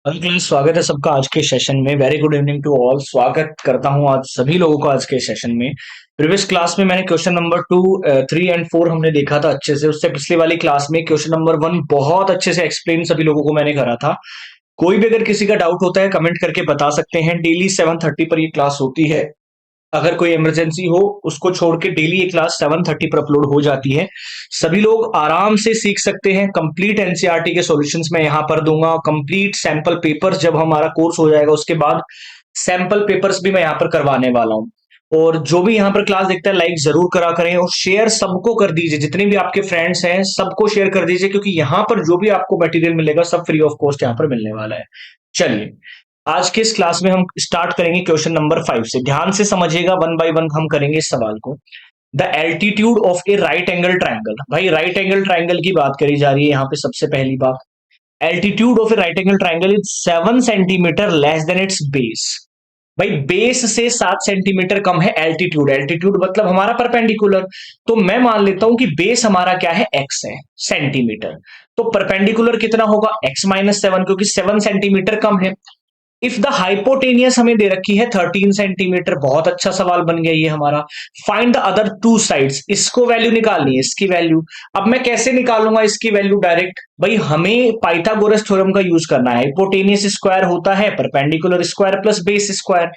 Hello class, स्वागत है सबका आज के सेशन में। Very good evening to all. स्वागत करता हूं आज सभी लोगों को आज के सेशन में। प्रीवियस क्लास में मैंने क्वेश्चन नंबर 2, 3 एंड 4 हमने देखा था अच्छे से। उससे पिछले वाली क्लास में क्वेश्चन नंबर 1 बहुत अच्छे से एक्सप्लेन सभी लोगों को मैंने करा था। कोई भी अगर किसी का डाउट होता है कमेंट करके बता सकते हैं। डेली 7:30 पर ये क्लास होती है। अगर कोई इमरजेंसी हो उसको छोड़ के डेली ये क्लास 7:30 पर अपलोड हो जाती है। सभी लोग आराम से सीख सकते हैं। कंप्लीट एनसीईआरटी के सॉल्यूशंस मैं यहाँ पर दूंगा। कंप्लीट सैंपल पेपर्स जब हमारा कोर्स हो जाएगा उसके बाद सैंपल पेपर्स भी मैं यहाँ पर करवाने वाला हूँ। और जो भी यहाँ पर क्लास देखता है लाइक जरूर करा करें और शेयर सबको कर दीजिए। जितने भी आपके फ्रेंड्स हैं सबको शेयर कर दीजिए, क्योंकि यहाँ पर जो भी आपको मटेरियल मिलेगा सब फ्री ऑफ कॉस्ट यहाँ पर मिलने वाला है। चलिए, आज के इस क्लास में हम स्टार्ट करेंगे क्वेश्चन नंबर 5 से। ध्यान से समझिएगा, वन बाय वन हम करेंगे इस सवाल को। The altitude of A right angle triangle. भाई, राइट एंगल ट्राइंगल की बात करी जा रही है यहाँ पे। सबसे पहली बात, altitude of A right angle triangle is 7 centimetre less than it's base. भाई, बेस से 7 सेंटीमीटर कम है एल्टीट्यूड। एल्टीट्यूड मतलब हमारा परपेंडिकुलर। तो मैं मान लेता हूं कि बेस हमारा क्या है, एक्स है, सेंटीमीटर। तो परपेंडिकुलर कितना होगा, x-7, क्योंकि 7 सेंटीमीटर कम है। इफ द हाइपोटेनियस हमें दे रखी है 13 सेंटीमीटर। बहुत अच्छा सवाल बन गया ये हमारा। Find the other two sides. इसको वैल्यू निकालनी है, इसकी वैल्यू। अब मैं कैसे निकालूंगा इसकी वैल्यू डायरेक्ट? भाई, हमें पाइथागोरस थ्योरम का यूज करना है। हाइपोटेनियस स्क्वायर होता है perpendicular square plus base square.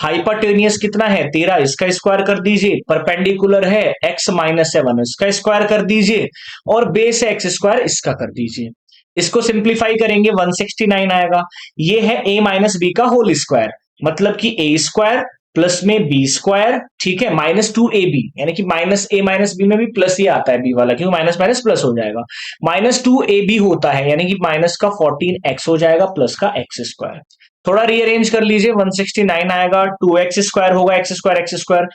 Hypotenuse कितना है, 13, इसका स्क्वायर कर दीजिए। परपेंडिकुलर है x-7, इसका स्क्वायर कर दीजिए। और बेस है एक्स स्क्वायर, इसका कर दीजिए। इसको सिंप्लीफाई करेंगे 169 आएगा। ये है a माइनस बी का होल स्क्वायर, मतलब कि a स्क्वायर प्लस में बी स्क्वायर, ठीक है, -2ab। यानी कि माइनस ए माइनस बी में भी प्लस ही आता है बी वाला, क्योंकि माइनस माइनस प्लस हो जाएगा। -2ab होता है, यानी कि माइनस का 14x हो जाएगा प्लस का एक्स स्क्वायर। थोड़ा रीअरेंज कर लीजिए, 169 आएगा, 2x स्क्वायर होगा, एक्स स्क्वायर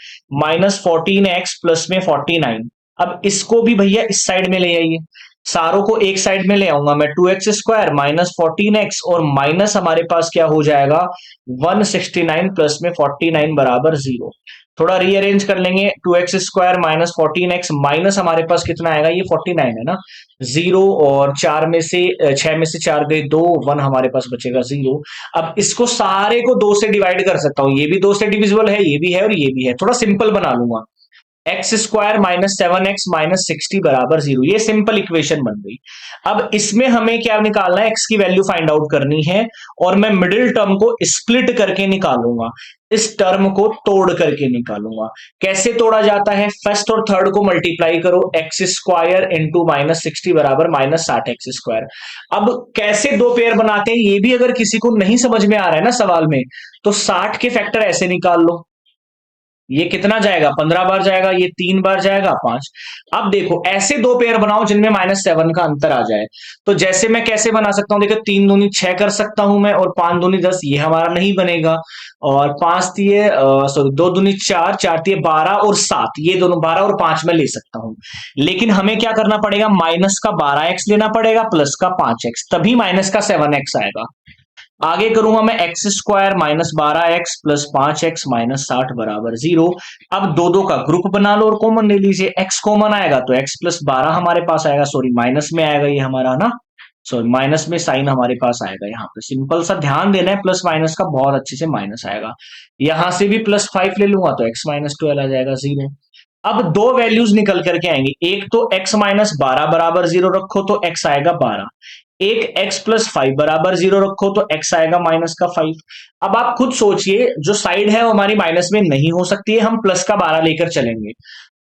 -14x प्लस में 49। अब इसको भी भैया इस साइड में ले आइए। सारों को एक साइड में ले आऊंगा मैं। 2x स्क्वायर -14x और माइनस हमारे पास क्या हो जाएगा, 169 प्लस में 49 बराबर 0। थोड़ा रीअरेंज कर लेंगे। 2x स्क्वायर -14x माइनस हमारे पास कितना आएगा, ये 49 है ना, 0 और 4 में से 6 में से 4 गए 2, 1 हमारे पास बचेगा 0। अब इसको सारे को 2 से डिवाइड कर सकता हूं। ये भी 2 से डिविजिबल है, ये भी है और ये भी है। थोड़ा सिंपल बना लूंगा। एक्स स्क्वायर -7x -60 बराबर 0। ये सिंपल इक्वेशन बन गई। अब इसमें हमें क्या निकालना है, एक्स की वैल्यू फाइंड आउट करनी है। और मैं मिडिल टर्म को स्प्लिट करके निकालूंगा। इस टर्म को तोड़ करके निकालूंगा। कैसे तोड़ा जाता है, फर्स्ट और थर्ड को मल्टीप्लाई करो, एक्स स्क्वायर इंटू -60 बराबर -60x स्क्वायर। अब कैसे दो पेयर बनाते हैं ये भी अगर किसी को नहीं समझ में आ रहा है ना सवाल में, तो 60 के फैक्टर ऐसे निकाल लो। ये कितना जाएगा, 15 बार जाएगा, ये 3 बार जाएगा, 5। अब देखो, ऐसे दो पेयर बनाओ जिनमें -7 का अंतर आ जाए। तो जैसे मैं कैसे बना सकता हूं, देखो, 3 दूनी 6 कर सकता हूं मैं, और 5 दूनी 10, ये हमारा नहीं बनेगा। और 5 दिए, सॉरी, 2 दूनी 4, 4 दिए 12 और 7, ये दोनों 12 और 5 में ले सकता हूं। लेकिन हमें क्या करना पड़ेगा, माइनस का 12x लेना पड़ेगा प्लस का 5x, तभी माइनस का 7x आएगा। आगे करूंगा मैं, x square -12x plus 5x -60 बराबर 0। अब दो दो का ग्रुप बना लो और कॉमन ले लीजिए। x कॉमन आएगा तो x प्लस 12 हमारे पास आएगा, सॉरी माइनस में आएगा ये हमारा ना, सॉरी माइनस में साइन हमारे पास आएगा। यहाँ पे सिंपल सा ध्यान देना है, प्लस माइनस का बहुत अच्छे से माइनस आएगा। यहां से भी +5 ले लूंगा तो x-12 आ जाएगा 0। अब दो वैल्यूज निकल करके आएंगे। एक तो x-12 बराबर 0 रखो तो x आएगा 12। एक x+5 बराबर 0 रखो तो x आएगा माइनस का 5। अब आप खुद सोचिए, जो साइड है वो हमारी माइनस में नहीं हो सकती है, हम प्लस का 12 लेकर चलेंगे।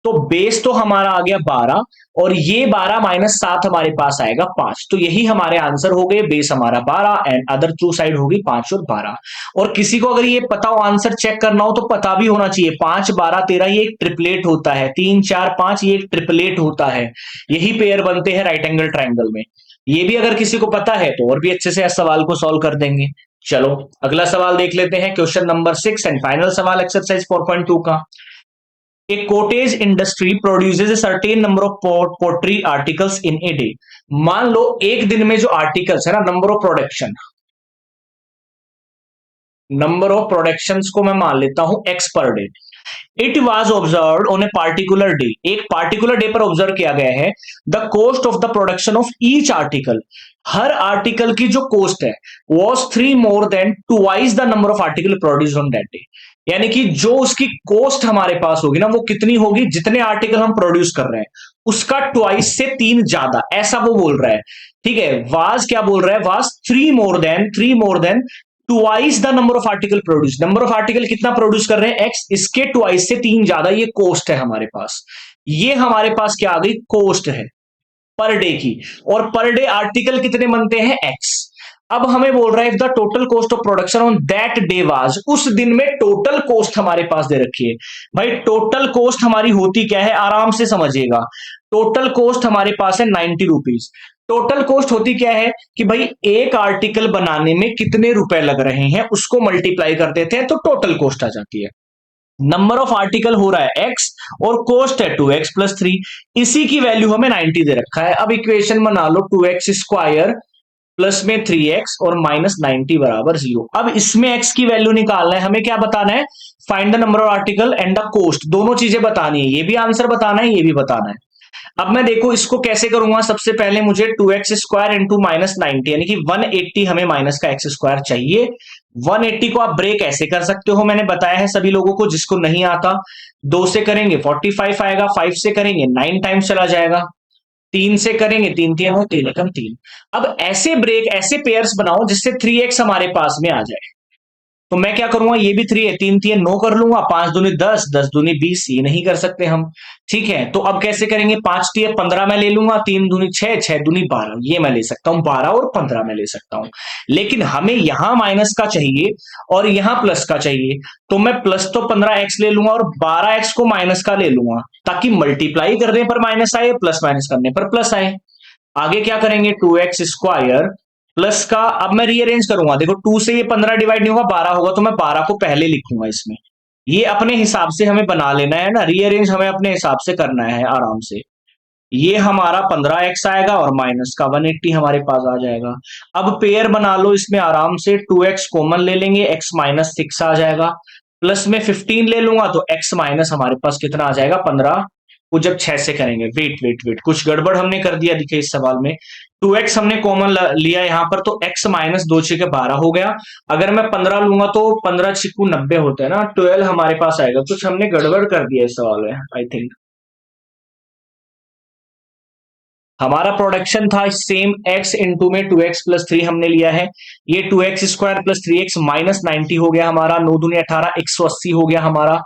तो बेस तो हमारा आ गया 12, और ये 12 -7 हमारे पास आएगा 5। तो यही हमारे आंसर हो गए, बेस हमारा 12 एंड अदर टू साइड होगी 5 और 12। और किसी को अगर ये पता हो, आंसर चेक करना हो, तो पता भी होना चाहिए 5 12 13 ये एक ट्रिपलेट होता है, 3 4 5 ये एक ट्रिपलेट होता है। यही पेयर बनते हैं राइट एंगल ट्राइंगल में। ये भी अगर किसी को पता है तो और भी अच्छे से इस सवाल को सॉल्व कर देंगे। चलो अगला सवाल देख लेते हैं, क्वेश्चन नंबर 6 एंड फाइनल सवाल एक्सरसाइज 4.2 का। A cottage industry produces a certain number of pottery articles in a day। मान लो एक दिन में जो आर्टिकल्स है ना, नंबर ऑफ प्रोडक्शंस को मैं मान लेता हूं x per day. It was observe on a particular day. एक पार्टिकुलर डे पर ऑब्जर्व किया गया है। The cost of the production of each article. Her article की जो कॉस्ट है was 3 more than twice the number of article produced on that day. यानी कि जो उसकी कॉस्ट हमारे पास होगी ना वो कितनी होगी, जितने आर्टिकल हम प्रोड्यूस कर रहे हैं उसका ट्वाइस से 3 ज्यादा, ऐसा वो बोल रहा है। ठीक है, वाज क्या बोल रहा है, was 3 more than twice the number of article produce. Number of article कितना प्रोड्यूस कर रहे हैं, एक्स, इसके ट्वाइस से 3 ज्यादा, ये कॉस्ट है हमारे पास। ये हमारे पास क्या आ गई, कॉस्ट है पर डे की। और पर डे आर्टिकल कितने बनते हैं, एक्स। अब हमें बोल रहा है the total cost of production on that day was, उस दिन में टोटल कॉस्ट हमारे पास दे रखी है। भाई टोटल कॉस्ट हमारी होती क्या है, आराम से समझिएगा। टोटल कॉस्ट हमारे पास है 90 रुपीज। टोटल कॉस्ट होती क्या है कि भाई एक आर्टिकल बनाने में कितने रुपए लग रहे हैं उसको मल्टीप्लाई कर देते हैं तो टोटल कॉस्ट आ जाती है। नंबर ऑफ आर्टिकल हो रहा है एक्स और कॉस्ट है 2x+3, इसी की वैल्यू हमें 90 दे रखा है। अब इक्वेशन बना लो 2x² प्लस में 3x और माइनस 90 बराबर 0। अब इसमें x की वैल्यू निकालना है, हमें क्या बताना है, find the number of article and the cost, दोनों चीजें बतानी है, ये भी आंसर बताना है, ये भी बताना है। अब मैं देखो इसको कैसे करूंगा, सबसे पहले मुझे 2x² इंटू माइनस 90 यानी कि 180 हमें माइनस का x² चाहिए। 180 को आप ब्रेक ऐसे कर सकते हो, मैंने बताया है सभी लोगों को, जिसको नहीं आता 2 से करेंगे 45 आएगा, 5 से करेंगे 9 टाइम्स चला जाएगा, 3 से करेंगे 3 3 हो 3 एकम 3। अब ऐसे ब्रेक ऐसे पेयर्स बनाओ जिससे 3x हमारे पास में आ जाए। तो मैं क्या करूंगा, ये भी 3 है, 3 3 9 कर लूंगा, 5 दूनी 10, 10 दूनी 20, ये नहीं कर सकते हम। ठीक है, तो अब कैसे करेंगे, 5 3 15 मैं ले लूंगा, 3 दूनी 6, 6 दूनी 12, ये मैं ले सकता हूं, 12 और 15 मैं ले सकता हूं। लेकिन हमें यहां माइनस का चाहिए और यहां प्लस का चाहिए, तो मैं प्लस तो 15x ले लूंगा और 12x को माइनस का ले लूंगा, ताकि मल्टीप्लाई करने पर माइनस आए, प्लस माइनस करने पर प्लस आए। आगे क्या करेंगे, 2x² प्लस का, अब मैं रीअरेंज करूंगा, देखो 2 से ये 15 डिवाइड नहीं होगा, 12 होगा, तो मैं 12 को पहले लिखूंगा इसमें। ये अपने हिसाब से हमें बना लेना है ना, रीअरेंज हमें अपने हिसाब से करना है आराम से। ये हमारा 15x आएगा और माइनस का 180 हमारे पास आ जाएगा। अब पेयर बना लो इसमें आराम से, 2x कॉमन ले लेंगे, x माइनस 6 आ जाएगा, प्लस में 15 ले लूंगा तो x माइनस हमारे पास कितना आ जाएगा, 15 को जब 6 से करेंगे, वेट वेट वेट, कुछ गड़बड़ हमने कर दिया, दिखे इस सवाल में। 2x हमने कॉमन लिया यहां पर, तो x माइनस 2 6 के 12 हो गया। अगर मैं 15 लूंगा तो 15 6 90 होता है ना, 12 हमारे पास आएगा। कुछ हमने गड़बड़ कर दिया इस सवाल में आई थिंक। हमारा प्रोडक्शन था सेम, x इंटू में 2x+3 हमने लिया है, ये 2x² प्लस 3x माइनस 90 हो गया हमारा, 9 दूनी 18, 180 हो गया हमारा।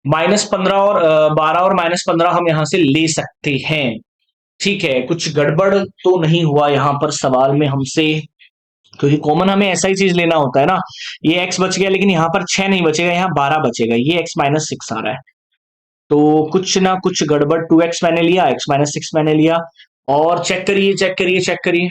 -15 और 12 और -15 हम यहां से ले सकते हैं। ठीक है, कुछ गड़बड़ तो नहीं हुआ यहाँ पर सवाल में हमसे, क्योंकि कॉमन हमें ऐसा ही चीज लेना होता है ना। ये x बच गया, लेकिन यहाँ पर 6 नहीं बचेगा, यहाँ 12 बचेगा, ये x माइनस 6 आ रहा है। तो कुछ ना कुछ गड़बड़, 2x मैंने लिया, x माइनस 6 मैंने लिया। और चेक करिए चेक करिए चेक करिए,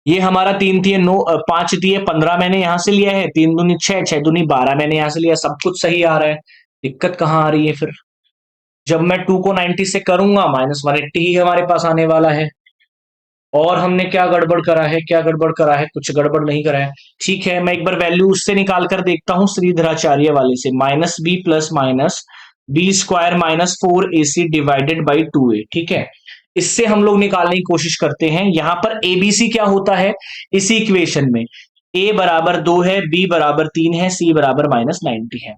ये हमारा 3 3 9 5 3 15 मैंने यहां से लिया है, 3 दूनी 6, 6 दूनी 12 मैंने यहां से लिया, सब कुछ सही आ रहा है। दिक्कत कहाँ आ रही है फिर, जब मैं 2 को 90 से करूंगा -180 ही हमारे पास आने वाला है। और हमने क्या गड़बड़ करा है, क्या गड़बड़ करा है, कुछ गड़बड़ नहीं करा है। ठीक है, मैं एक बार वैल्यू उससे निकाल कर देखता हूं, श्रीधराचार्य वाले से, -b plus minus b² -4ac divided by 2a। ठीक है, इससे हम लोग निकालने की कोशिश करते हैं। यहां पर एबीसी क्या होता है इसी इक्वेशन में, a बराबर 2 है, b बराबर 3 है, c बराबर -90 है।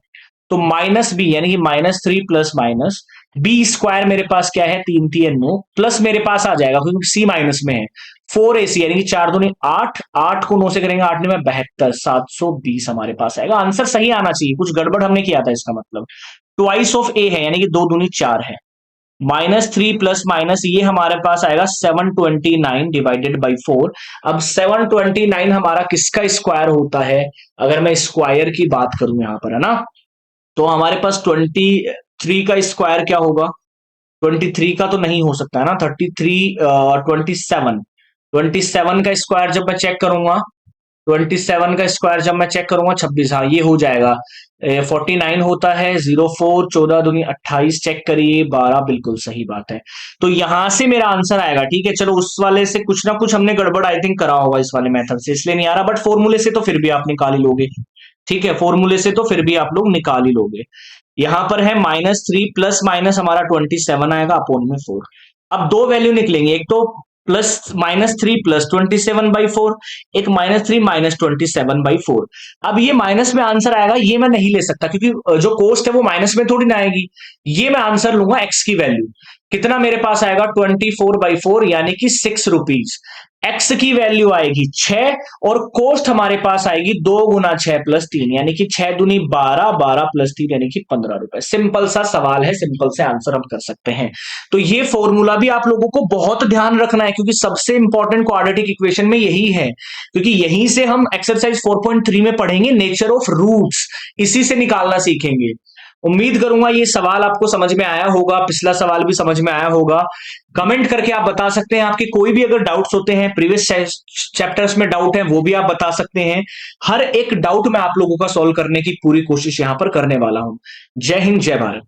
तो -b यानी कि -3 प्लस माइनस b² मेरे पास क्या है, 3 3 9, प्लस मेरे पास आ जाएगा क्योंकि c माइनस में है, 4ac यानी कि 4 दूनी 8, 8 को 9 से करेंगे, 8 में 72, 720 हमारे पास आएगा। आंसर सही आना चाहिए, कुछ गड़बड़ हमने किया था, इसका मतलब ट्वाइस ऑफ a है, यानी कि 2 दूनी 4 है। -3 प्लस माइनस ये हमारे पास आएगा 729 डिवाइडेड बाई 4। अब 729 हमारा किसका स्क्वायर होता है, अगर मैं स्क्वायर की बात करूं यहां पर, है ना, तो हमारे पास 23 का स्क्वायर क्या होगा, 23 का तो नहीं हो सकता है ना, 27 का स्क्वायर जब मैं चेक करूंगा, 27 का स्क्वायर जब मैं चेक करूंगा 26, हाँ ये हो जाएगा, 49 होता है, 04 14 दूनी 28, चेक करिए 12, बिल्कुल सही बात है। तो यहां से मेरा आंसर आएगा। ठीक है, चलो उस वाले से कुछ ना कुछ हमने गड़बड़ आई थिंक करा होगा इस वाले मेथड से, इसलिए नहीं आ रहा, बट फॉर्मूले से तो फिर भी आप निकाल ही लोगे। ठीक है, फॉर्मूले से तो फिर भी आप लोग निकाल ही लोगे। यहां पर है -3 प्लस माइनस हमारा 27 आएगा अपोन में 4। अब दो वैल्यू निकलेंगे, एक तो -3 + 27/4, एक -3 -27/4। अब ये माइनस में आंसर आएगा, ये मैं नहीं ले सकता क्योंकि जो कोस्ट है वो माइनस में थोड़ी ना आएगी। ये मैं आंसर लूंगा एक्स की वैल्यू। कितना मेरे पास आएगा 24/4 यानी कि 6 रुपीज। एक्स की वैल्यू आएगी 6 और कोस्ट हमारे पास आएगी 2 × 6 + 3 यानी कि 6 दूनी 12, 12 + 3 यानी कि 15 रुपए। सिंपल सा सवाल है, सिंपल से आंसर हम कर सकते हैं। तो ये फॉर्मूला भी आप लोगों को बहुत ध्यान रखना है क्योंकि सबसे इंपॉर्टेंट क्वाड्रेटिक इक्वेशन में यही है, क्योंकि यहीं से हम एक्सरसाइज 4.3 में पढ़ेंगे नेचर ऑफ रूट्स, इसी से निकालना सीखेंगे। उम्मीद करूंगा ये सवाल आपको समझ में आया होगा, पिछला सवाल भी समझ में आया होगा। कमेंट करके आप बता सकते हैं, आपके कोई भी अगर डाउट्स होते हैं, प्रीवियस चैप्टर्स में डाउट है वो भी आप बता सकते हैं। हर एक डाउट मैं आप लोगों का सॉल्व करने की पूरी कोशिश यहां पर करने वाला हूं। जय हिंद, जय भारत।